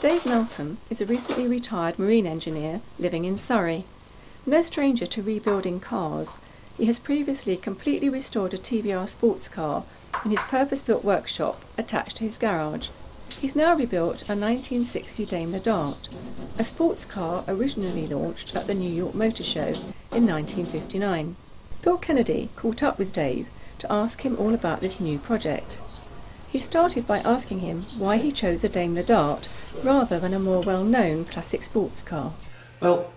Dave Melton is a recently retired marine engineer living in Surrey. No stranger to rebuilding cars, he has previously completely restored a TVR sports car in his purpose-built workshop attached to his garage. He's now rebuilt a 1960 Daimler Dart, a sports car originally launched at the New York Motor Show in 1959. Bill Kennedy caught up with Dave to ask him all about this new project. He started by asking him why he chose a Daimler Dart rather than a more well-known classic sports car. Well,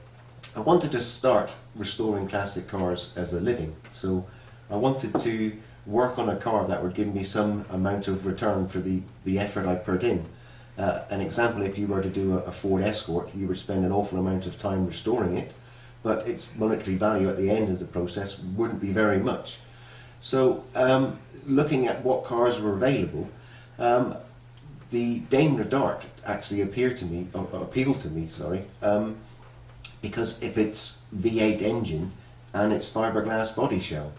I wanted to start restoring classic cars as a living, so I wanted to work on a car that would give me some amount of return for the effort I put in. An example, if you were to do a Ford Escort, you would spend an awful amount of time restoring it, but its monetary value at the end of the process wouldn't be very much. So looking at what cars were available, the Daimler Dart actually appealed to me, because if it's V8 engine and it's fiberglass body shell,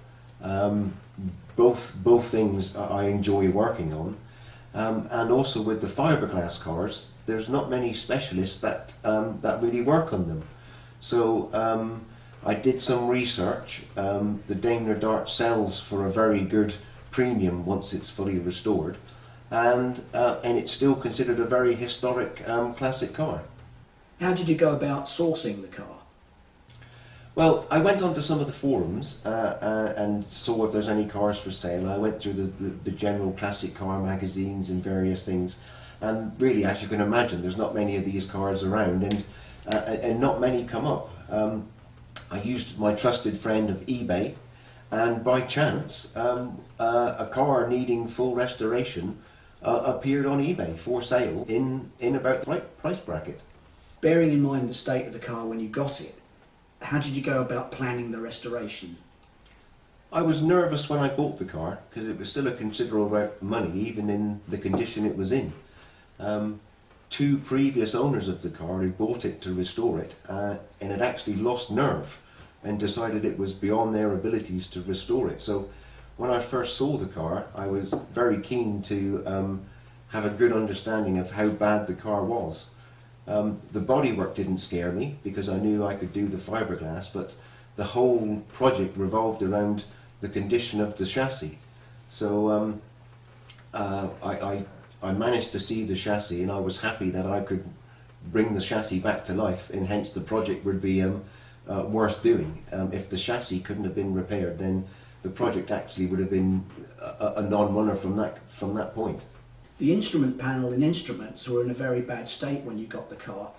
both things I enjoy working on, and also with the fiberglass cars, there's not many specialists that really work on them. So I did some research. The Daimler Dart sells for a very good premium once it's fully restored, and it's still considered a very historic classic car. How did you go about sourcing the car? Well, I went onto some of the forums and saw if there's any cars for sale. I went through the general classic car magazines and various things, and really, as you can imagine, there's not many of these cars around, and not many come up. I used my trusted friend of eBay, and by chance a car needing full restoration appeared on eBay for sale in about the right price bracket. Bearing in mind the state of the car when you got it, how did you go about planning the restoration? I was nervous when I bought the car because it was still a considerable amount of money, even in the condition it was in. Two previous owners of the car had bought it to restore it and had actually lost nerve and decided it was beyond their abilities to restore it. So when I first saw the car, I was very keen to have a good understanding of how bad the car was. The bodywork didn't scare me because I knew I could do the fiberglass, but the whole project revolved around the condition of the chassis. So I managed to see the chassis, and I was happy that I could bring the chassis back to life, and hence the project would be worth doing. If the chassis couldn't have been repaired, then the project actually would have been a non-runner from that point. The instrument panel and instruments were in a very bad state when you got the car.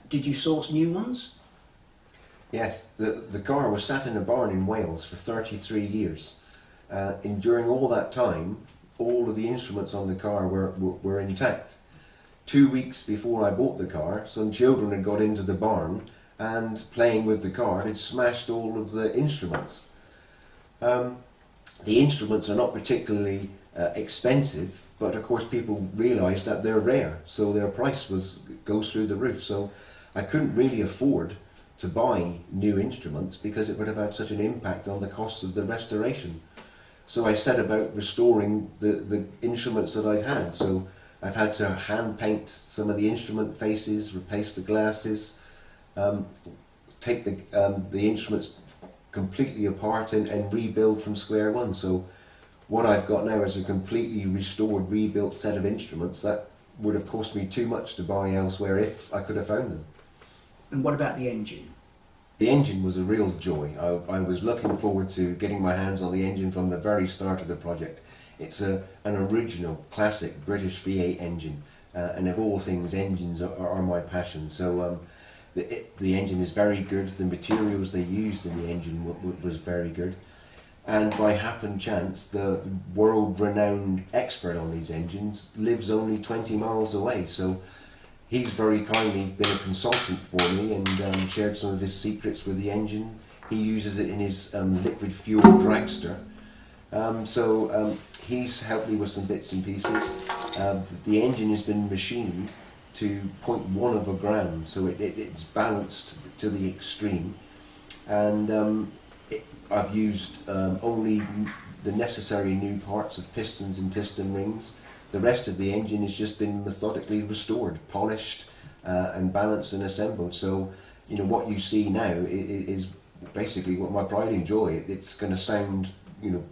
Did you source new ones? Yes, the car was sat in a barn in Wales for 33 years. And during all that time, all of the instruments on the car were intact. 2 weeks before I bought the car, some children had got into the barn and, playing with the car, had smashed all of the instruments. The instruments are not particularly expensive, but of course people realise that they're rare, so their price goes through the roof. So I couldn't really afford to buy new instruments because it would have had such an impact on the cost of the restoration. So I set about restoring the instruments that I've had. So I've had to hand paint some of the instrument faces, replace the glasses, take the instruments completely apart and rebuild from square one. So what I've got now is a completely restored, rebuilt set of instruments that would have cost me too much to buy elsewhere if I could have found them. And what about the engine? The engine was a real joy. I was looking forward to getting my hands on the engine from the very start of the project. It's an original, classic British V8 engine, and of all things, engines are my passion. So the engine is very good. The materials they used in the engine was very good. And by happen chance, the world-renowned expert on these engines lives only 20 miles away. So he's very kindly been a consultant for me and shared some of his secrets with the engine. He uses it in his liquid fuel dragster. So he's helped me with some bits and pieces. The engine has been machined to 0.1 of a gram, so it's balanced to the extreme. And I've used only the necessary new parts of pistons and piston rings. The rest of the engine has just been methodically restored, polished, and balanced and assembled. So, you know, what you see now is basically what my pride and joy. It's going to sound, you know,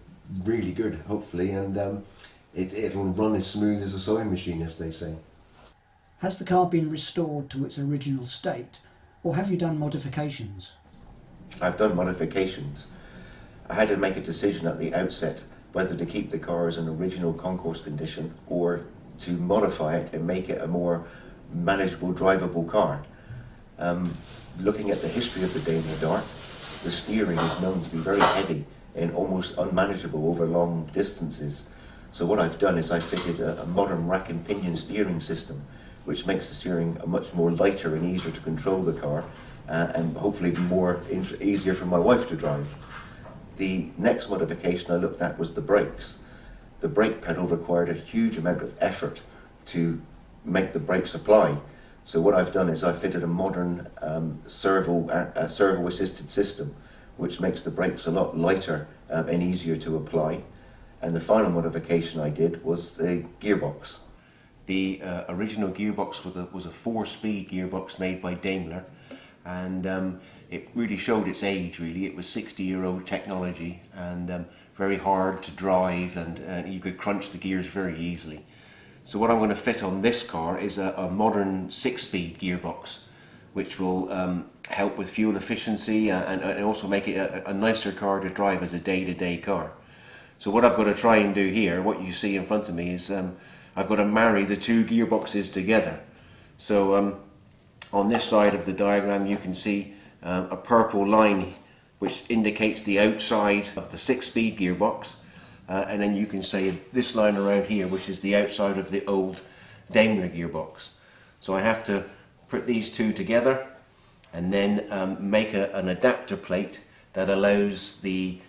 really good, hopefully, and it'll run as smooth as a sewing machine, as they say. Has the car been restored to its original state, or have you done modifications? I've done modifications. I had to make a decision at the outset whether to keep the car as an original concourse condition or to modify it and make it a more manageable, drivable car. Looking at the history of the Daimler Dart, the steering is known to be very heavy and almost unmanageable over long distances. So what I've done is I've fitted a modern rack and pinion steering system, which makes the steering much more lighter and easier to control the car, and hopefully easier for my wife to drive. The next modification I looked at was the brakes. The brake pedal required a huge amount of effort to make the brakes apply. So what I've done is I've fitted a modern servo-assisted system, which makes the brakes a lot lighter and easier to apply. And the final modification I did was the gearbox. The original gearbox was a 4-speed gearbox made by Daimler, and it really showed its age. Really, it was 60-year-old technology and very hard to drive, and you could crunch the gears very easily. So what I'm going to fit on this car is a modern 6-speed gearbox, which will help with fuel efficiency and also make it a nicer car to drive as a day-to-day car. So what I've got to try and do here, what you see in front of me, is I've got to marry the two gearboxes together. So on this side of the diagram you can see a purple line which indicates the outside of the 6-speed gearbox, and then you can see this line around here which is the outside of the old Daimler gearbox. So I have to put these two together and then make an adapter plate that allows the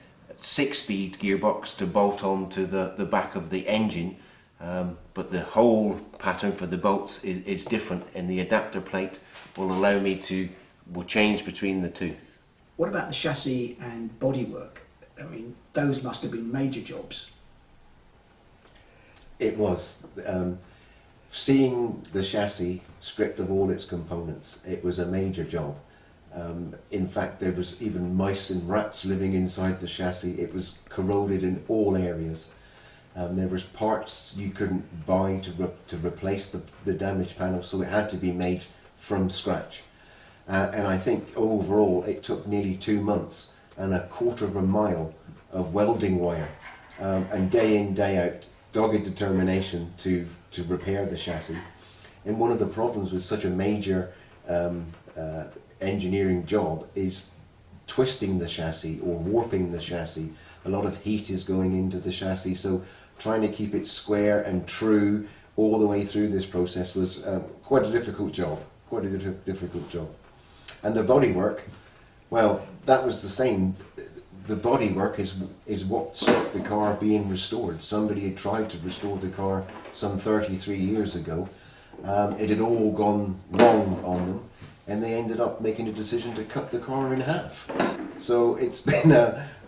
6-speed gearbox to bolt onto the back of the engine, but the hole pattern for the bolts is different, and the adapter plate will allow me will change between the two. What about the chassis and bodywork? I mean, those must have been major jobs. It was. Seeing the chassis stripped of all its components, it was a major job. In fact, there was even mice and rats living inside the chassis. It was corroded in all areas. There was parts you couldn't buy to replace the damaged panel, so it had to be made from scratch. And I think overall it took nearly 2 months and a 1/4 mile of welding wire, and day in, day out, dogged determination to repair the chassis. And one of the problems with such a major engineering job is twisting the chassis or warping the chassis. A lot of heat is going into the chassis, so trying to keep it square and true all the way through this process was quite a difficult job. And the bodywork, well, that was the same. The bodywork is what stopped the car being restored. Somebody had tried to restore the car some 33 years ago. It had all gone wrong on them, and they ended up making a decision to cut the car in half. So it's been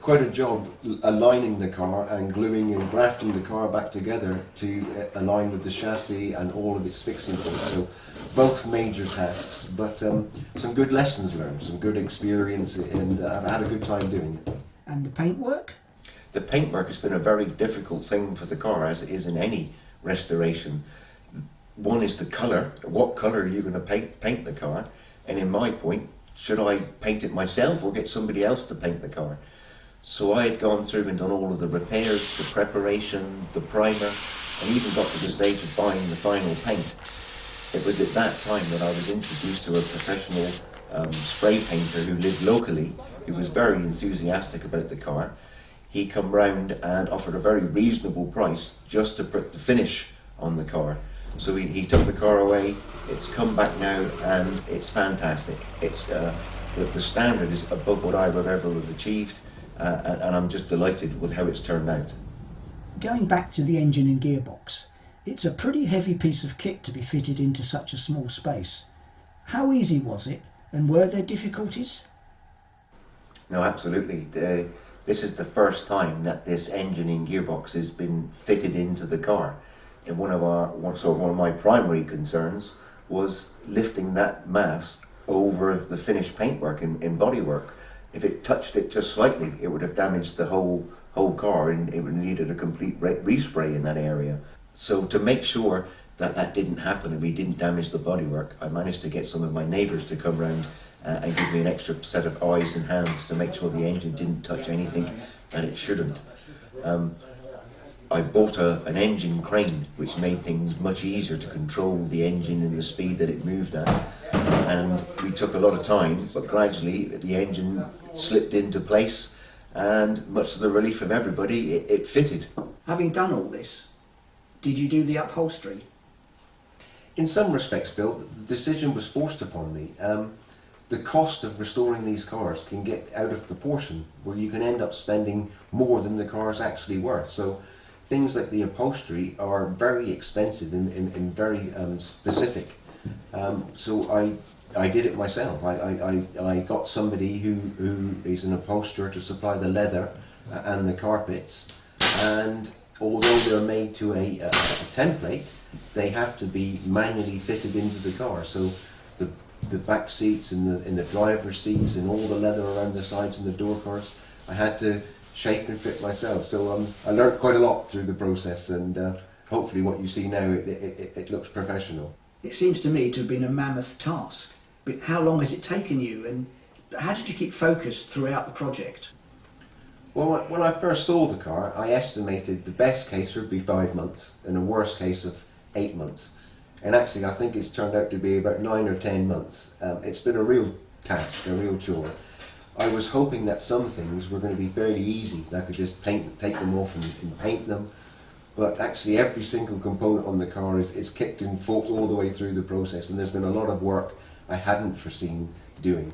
quite a job aligning the car and gluing and grafting the car back together to align with the chassis and all of its fixing points. So both major tasks, but some good lessons learned, some good experience, and I've had a good time doing it. And the paintwork? The paintwork has been a very difficult thing for the car, as it is in any restoration. One is the colour. What colour are you going to paint the car? And in my point, should I paint it myself or get somebody else to paint the car? So I had gone through and done all of the repairs, the preparation, the primer, and even got to the stage of buying the final paint. It was at that time that I was introduced to a professional spray painter who lived locally, who was very enthusiastic about the car. He come round and offered a very reasonable price just to put the finish on the car. So he took the car away. It's come back now and it's fantastic. It's the standard is above what I would ever have achieved, and I'm just delighted with how it's turned out. Going back to the engine and gearbox, it's a pretty heavy piece of kit to be fitted into such a small space. How easy was it, and were there difficulties? No, absolutely. This is the first time that this engine and gearbox has been fitted into the car. And one of my primary concerns was lifting that mass over the finished paintwork in bodywork. If it touched it just slightly, it would have damaged the whole car, and it would have needed a complete respray in that area. So to make sure that that didn't happen and we didn't damage the bodywork, I managed to get some of my neighbours to come round and give me an extra set of eyes and hands to make sure the engine didn't touch anything that it shouldn't. I bought an engine crane, which made things much easier to control the engine and the speed that it moved at. And we took a lot of time, but gradually the engine slipped into place, and much to the relief of everybody, it fitted. Having done all this, did you do the upholstery? In some respects, Bill, the decision was forced upon me. The cost of restoring these cars can get out of proportion, where you can end up spending more than the car is actually worth. So things like the upholstery are very expensive and very specific. So I did it myself. I got somebody who is an upholsterer to supply the leather and the carpets, and although they're made to a template, they have to be manually fitted into the car. So the back seats and the driver's seats and all the leather around the sides and the door cards, I had to shape and fit myself. So I learned quite a lot through the process, and hopefully what you see now, it looks professional. It seems to me to have been a mammoth task. But how long has it taken you, and how did you keep focused throughout the project? Well, when I first saw the car, I estimated the best case would be 5 months and a worst case of 8 months. And actually I think it's turned out to be about 9 or 10 months. It's been a real task, a real chore. I was hoping that some things were going to be fairly easy, that I could just take them off and paint them. But actually every single component on the car is kicked and fought all the way through the process, and there's been a lot of work I hadn't foreseen doing.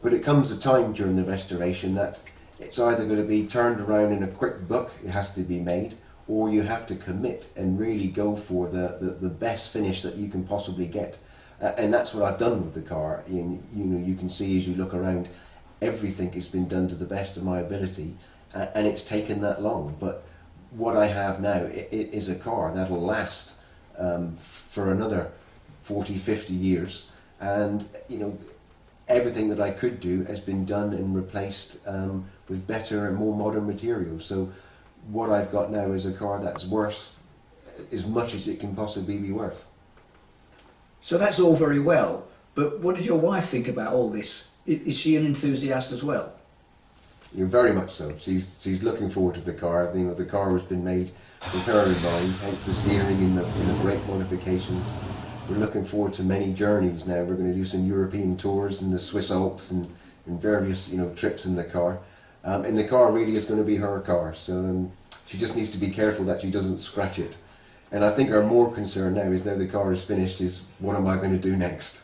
But it comes a time during the restoration that it's either going to be turned around in a quick buck, it has to be made, or you have to commit and really go for the best finish that you can possibly get. And that's what I've done with the car. You can see as you look around, everything has been done to the best of my ability, and it's taken that long. But what I have now is a car that'll last for another 40, 50 years, and everything that I could do has been done and replaced with better and more modern materials. So what I've got now is a car that's worth as much as it can possibly be worth. So that's all very well, but what did your wife think about all this? Is she an enthusiast as well? Very much so. She's looking forward to the car. The car has been made with her in mind, hence the steering and the brake modifications. We're looking forward to many journeys now. We're going to do some European tours in the Swiss Alps and various trips in the car. And the car really is going to be her car, so she just needs to be careful that she doesn't scratch it. And I think our more concern now is, now the car is finished, is what am I going to do next?